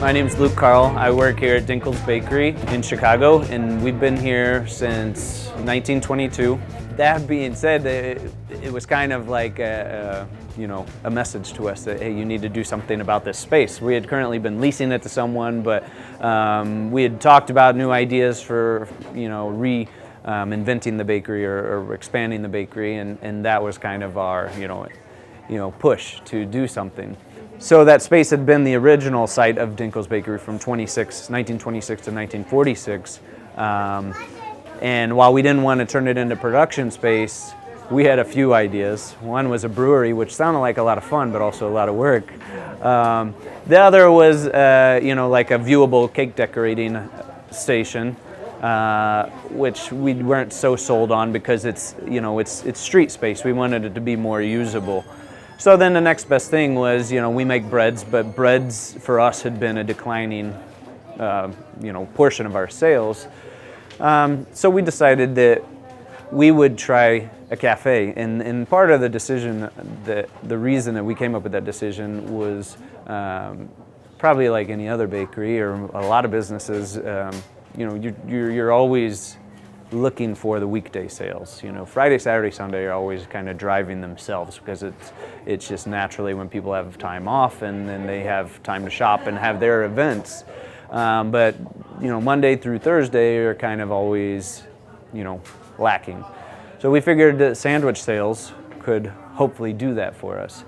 My name's Luke Carl. I work here at Dinkel's Bakery in Chicago, and we've been here since 1922. That being said, it was kind of like a message to us that, hey, you need to do something about this space. We had currently been leasing it to someone, but we had talked about new ideas for, inventing the bakery or expanding the bakery, and that was kind of our, push to do something. So that space had been the original site of Dinkel's Bakery from 1926 to 1946. And while we didn't want to turn it into production space, we had a few ideas. One was a brewery, which sounded like a lot of fun, but also a lot of work. The other was, like a viewable cake decorating station, which we weren't so sold on because it's street space. We wanted it to be more usable. So then the next best thing was, we make breads, but breads for us had been a declining, portion of our sales. So we decided that we would try a cafe, and part of the decision, the reason that we came up with that decision was probably like any other bakery or a lot of businesses. You're always looking for the weekday sales. Friday, Saturday, Sunday are always kind of driving themselves because it's just naturally when people have time off and then they have time to shop and have their events. But Monday through Thursday are kind of always lacking. So we figured that sandwich sales could hopefully do that for us.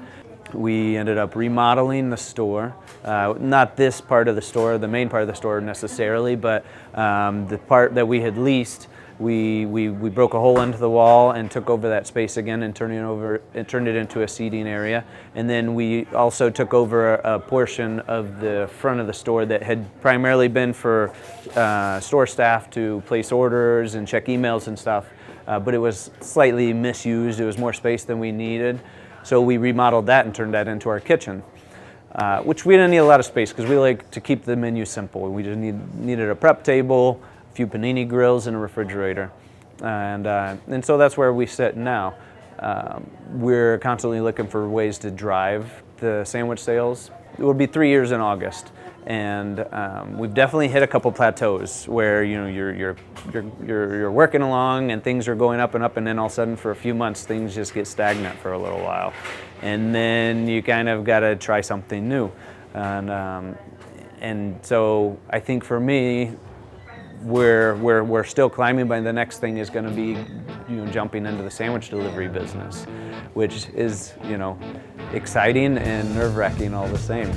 We ended up remodeling the store, not this part of the store, the main part of the store necessarily, but the part that we had leased. We broke a hole into the wall and took over that space again and turned it into a seating area. And then we also took over a portion of the front of the store that had primarily been for store staff to place orders and check emails and stuff, but it was slightly misused. It was more space than we needed. So we remodeled that and turned that into our kitchen, which we didn't need a lot of space because we like to keep the menu simple. We just needed a prep table, few panini grills, and a refrigerator, and so that's where we sit now. We're constantly looking for ways to drive the sandwich sales. It will be 3 years in August, and we've definitely hit a couple plateaus where you're working along and things are going up, and then all of a sudden for a few months things just get stagnant for a little while, and then you kind of got to try something new, and so I think for me, we're still climbing, but the next thing is going to be jumping into the sandwich delivery business, which is exciting and nerve-wracking all the same.